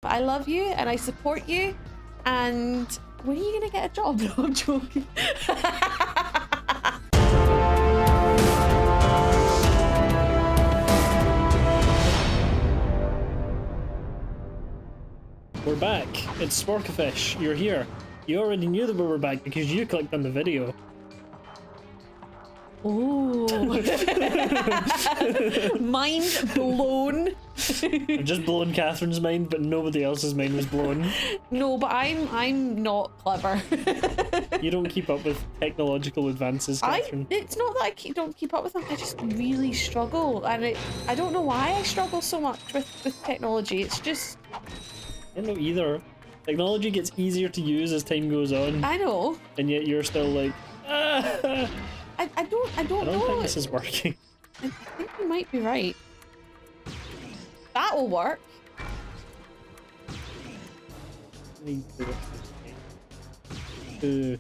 I love you and I support you. And when are you gonna get a job? No, I'm joking. We're back. It's Sporkafish. You're here. You already knew that we were back because you clicked on the video. Oh. Mind blown. I've just blown Catherine's mind, but nobody else's mind was blown. No, but I'm not clever. You don't keep up with technological advances, Catherine. It's not that I don't keep up with them. I just really struggle, and I don't know why I struggle so much with technology. It's just. I don't know either. Technology gets easier to use as time goes on. I know. And yet you're still like, ah! I don't know. think this is working. I think you might be right. That'll work. Two,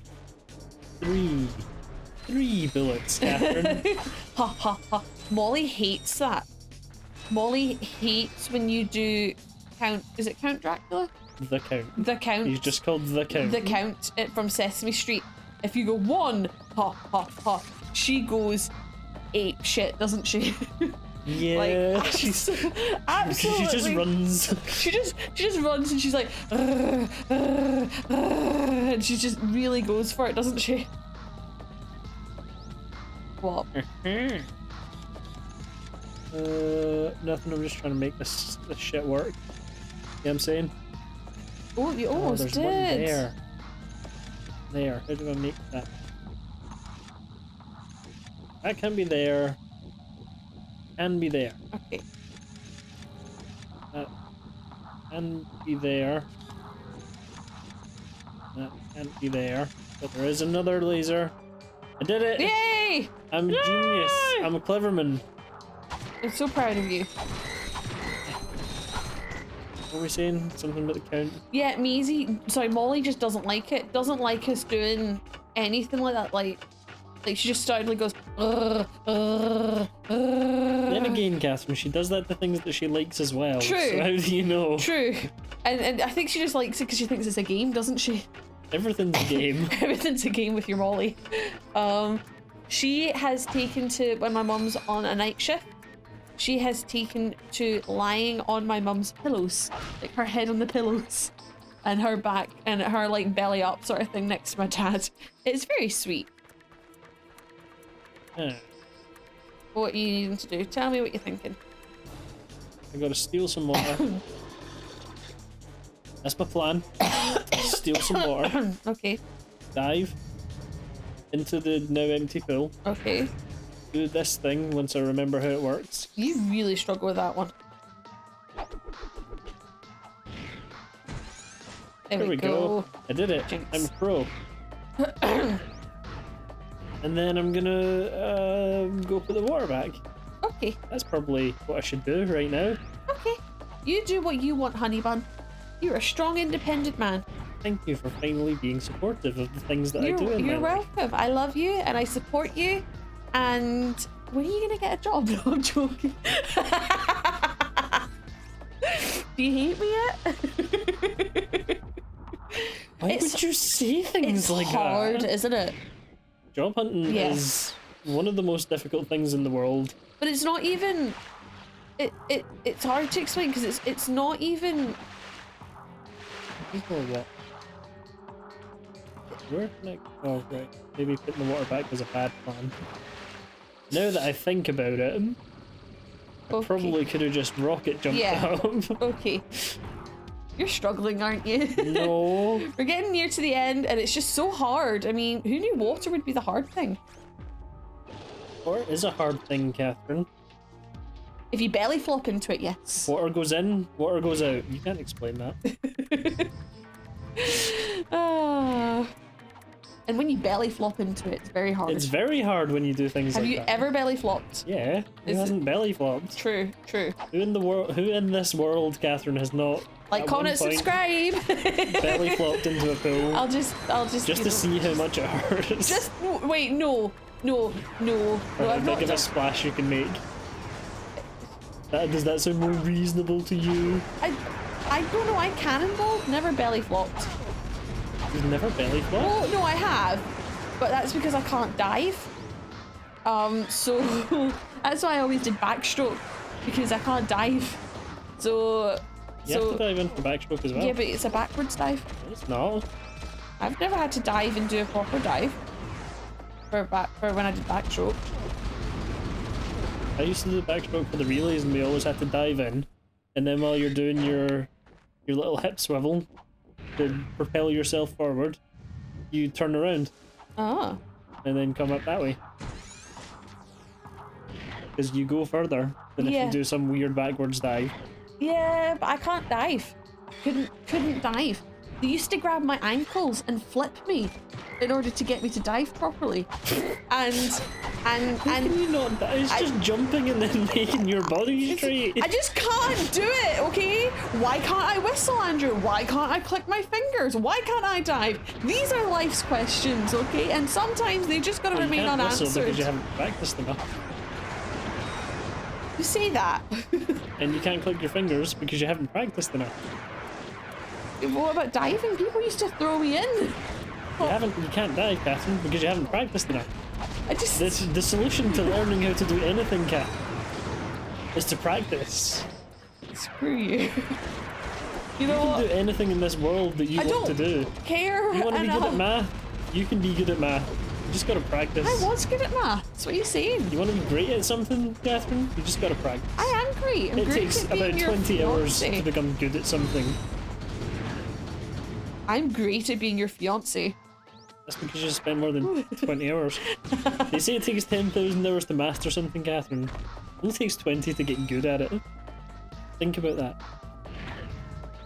three bullets, Catherine. Ha ha ha. Molly hates that. Molly hates when you do Count. Is it Count Dracula? The Count. The Count. He's just called The Count. The Count from Sesame Street. If you go one, ha ha ha, she goes ape shit, doesn't she? Yeah, like, she's absolutely. She just runs. She just runs and she's like, and she just really goes for it, doesn't she? What? Nothing. I'm just trying to make this shit work. You know what I'm saying? Oh, you almost there's did. One there. There. How do I make that? That can be there. Can be there. Okay. That can be there. That can't be there. But there is another laser. I did it! Yay! I'm a genius. I'm a cleverman. I'm so proud of you. What were we saying? Something about the count? Yeah, Maisie. Sorry, Molly just doesn't like it. Doesn't like us doing anything like that. Like she just started like goes. Then again, Catherine, she does that to things that she likes as well. True. So how do you know? True. And I think she just likes it because she thinks it's a game, doesn't she? Everything's a game. Everything's a game with your Molly. She has taken to when my mum's on a night shift. She has taken to lying on my mum's pillows, like her head on the pillows, and her back and her like belly up sort of thing next to my dad. It's very sweet. Yeah. What are you needing to do? Tell me what you're thinking. I gotta steal some water. That's my plan. Steal some water. Okay. Dive into the now empty pool. Okay. Do this thing once I remember how it works. You really struggle with that one. There we go. I did it. Jinx. I'm a pro. And then I'm gonna go put the water back. Okay. That's probably what I should do right now. Okay. You do what you want, honey bun. You're a strong, independent man. Thank you for finally being supportive of the things that I do in my You're life. welcome. I love you and I support you. And when are you gonna get a job? No, I'm joking. Do you hate me yet? Why would you say things like that? It's hard, isn't it? Job hunting Yeah. is one of the most difficult things in the world. But it's not even. It's hard to explain because it's not even. People what? Where can I? Oh right, maybe putting the water back was a bad plan. Now that I think about it, I probably could have just rocket jumped up. Okay. You're struggling, aren't you? No. We're getting near to the end and it's just so hard. I mean, who knew water would be the hard thing? Water is a hard thing, Catherine. If you belly flop into it, yes. Water goes in, water goes out. You can't explain that. And when you belly flop into it, it's very hard. It's very hard when you do things like that. Have you ever belly flopped? Yeah. Who hasn't belly flopped? True, true. Who in the world? Who in this world, Catherine, has not? Like, comment, subscribe. Belly flopped into a pool. I'll just to see how much it hurts. Just wait, no. Or how big of a splash you can make. Does that sound more reasonable to you? I I don't know, I cannonballed, never belly flopped. You've never belly flopped? Well, no, I have, but that's because I can't dive. So that's why I always did backstroke, because I can't dive. So you have to dive in for backstroke as well. Yeah, but it's a backwards dive. It's not. I've never had to dive and do a proper dive for when I did backstroke. I used to do the backstroke for the relays, and we always had to dive in, and then while you're doing your little hip swivel to propel yourself forward, you turn around. Oh. And then come up that way. Because you go further than if you do some weird backwards dive. Yeah, but I can't dive. Couldn't dive. They used to grab my ankles and flip me in order to get me to dive properly. And How can you not dive? It's just jumping and then making your body straight. I just can't do it, okay? Why can't I whistle, Andrew? Why can't I click my fingers? Why can't I dive? These are life's questions, okay? And sometimes they just gotta remain unanswered. Because you haven't practiced enough. You say that. And you can't click your fingers because you haven't practiced enough. What about diving? People used to throw me in. You can't dive, Catherine, because you haven't practiced enough. The solution to learning how to do anything, Cat, is to practice. Screw you. You know can what? do anything in this world that you want to do. Care. You want to be good at math? You can be good at math. You just gotta practice. I was good at math. That's what you're saying. You want to be great at something, Catherine? You just gotta practice. I am great. It takes about 20 hours to become good at something. I'm great at being your fiance. That's because you spend more than 20 hours. They say it takes 10,000 hours to master something, Catherine. It only takes 20 to get good at it. Think about that.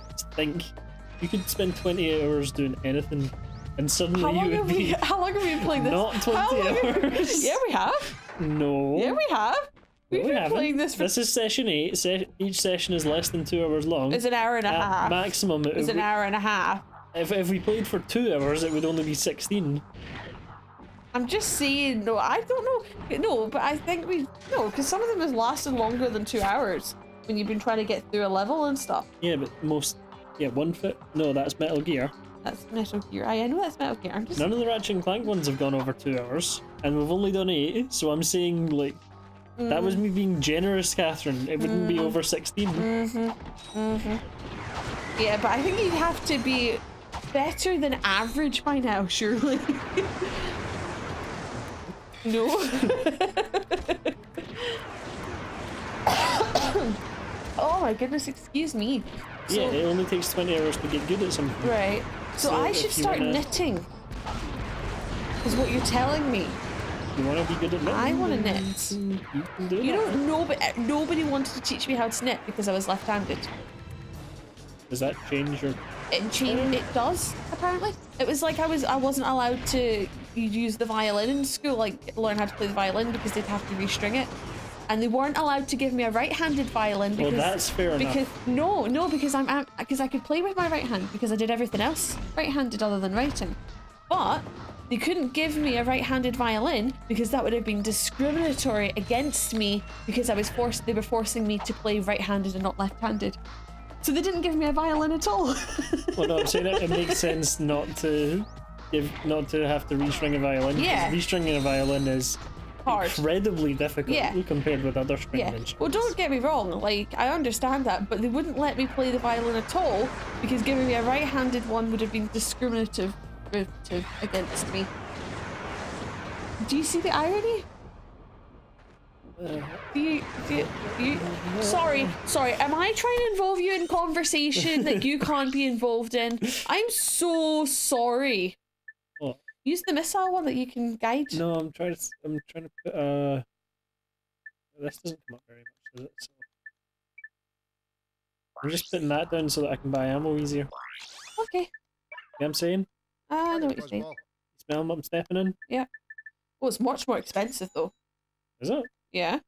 Just think. You could spend 20 hours doing anything, and suddenly you would be... How long have we been playing this? Not 20 hours. Yeah, we have. No. Yeah, we have. We've been playing this for... This is session 8. Each session is less than 2 hours long. It's an hour and a half. Maximum. It's an hour and a half. If we played for 2 hours, it would only be 16. I'm just saying, no, I don't know. No, but I think because some of them has lasted longer than 2 hours when you've been trying to get through a level and stuff. Yeah, but One Foot? No, that's Metal Gear. That's Metal Gear. I know that's Metal Gear. None of the Ratchet Clank ones have gone over 2 hours, and we've only done 8, so I'm saying, like, that was me being generous, Catherine. It wouldn't be over 16. Yeah, but I think you'd have to be better than average by now, surely. No. Oh my goodness, excuse me. Yeah, it only takes 20 hours to get good at something. Right. So I should start knitting. Is what you're telling me. You want to be good at knitting? I want to knit. You can do that. don't know, but nobody wanted to teach me how to knit because I was left-handed. Does that change your... It does, apparently. It was like I wasn't allowed to use the violin in school, like learn how to play the violin, because they'd have to restring it. And they weren't allowed to give me a right-handed violin because... Well, that's fair enough. No, because I could play with my right hand because I did everything else right-handed other than writing. But they couldn't give me a right-handed violin because that would have been discriminatory against me because they were forcing me to play right-handed and not left-handed. So they didn't give me a violin at all. Well, no, I'm saying it makes sense not to have to restring a violin. Yeah. Restringing a violin is hard. Incredibly difficult compared with other string instruments. Well, don't get me wrong, like, I understand that, but they wouldn't let me play the violin at all because giving me a right-handed one would have been discriminative against me. Do you see the irony? Sorry, am I trying to involve you in conversation that you can't be involved in? I'm so sorry. What? Use the missile one that you can guide. No, I'm trying to put this doesn't come up very much, does it? So I'm just putting that down so that I can buy ammo easier. Okay. You know what I'm saying? I know what you're saying. Smell what I'm stepping in? Yeah. Well, it's much more expensive though. Is it? Yeah.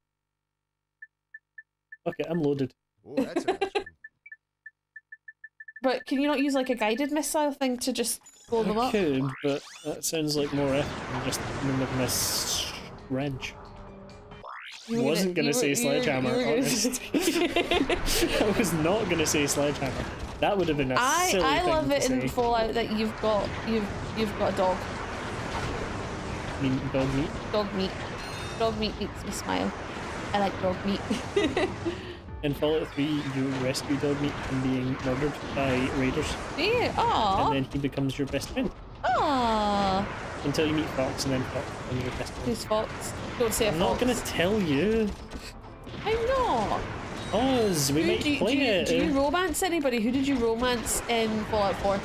Okay, I'm loaded. Oh, that's interesting. But can you not use like a guided missile thing to just blow them up? I could, but that sounds like more effort than just with my wrench. I wasn't gonna say sledgehammer, honest. I was not gonna say sledgehammer. That would have been a silly I thing love to it in say. Fallout that you've got a dog. I mean, dog meat. Dog meat. Dog meat makes me smile. I like dog meat. In Fallout 3, you rescue dog meat from being murdered by raiders, Yeah. Aww. and then he becomes your best friend. Aww. Until you meet Fox, and then Fox becomes your best friend. Who's Fox? Don't say a I'm Fox. not gonna tell you. I'm not. Oz, we might play it. Do you romance anybody? Who did you romance in Fallout 4?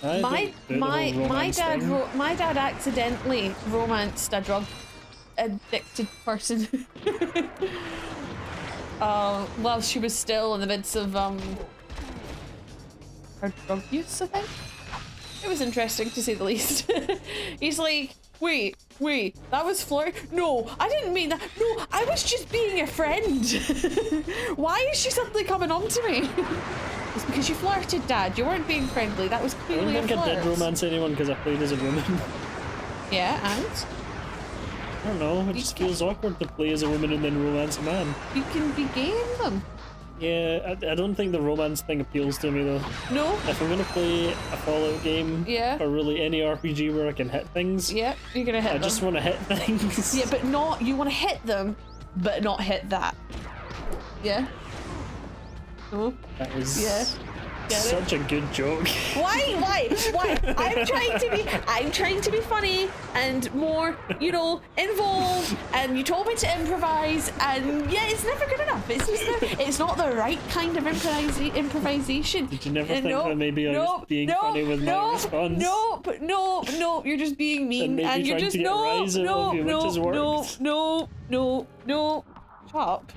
I My don't do the whole romance thing. my dad accidentally romanced a drug addicted person. While she was still in the midst of her drug use, I think. It was interesting to say the least. He's like, wait, that was flirt? No, I didn't mean that. No, I was just being a friend. Why is she suddenly coming on to me? It's because you flirted, Dad. You weren't being friendly. That was I clearly don't a think flirt. I did romance anyone because I played as a woman. Yeah, and? I don't know, it just feels awkward to play as a woman and then romance a man. You can be gay in them. Yeah, I don't think the romance thing appeals to me though. No? If I'm gonna play a Fallout game, Yeah. or really any RPG where I can hit things, Yeah, you're gonna hit I them. just want to hit things. Yeah, but not, you want to hit them, but not hit that. Yeah? No? That was Yeah. Get it? such a good joke. Why? I'm trying to be funny and more, involved, and you told me to improvise, and yeah, it's never good enough. It's not the right kind of improvisation. Did you never think that maybe I was being funny with my response? Nope, you're just being mean, And maybe you're trying just to get a rise out of you, which has worked. no. Shut up.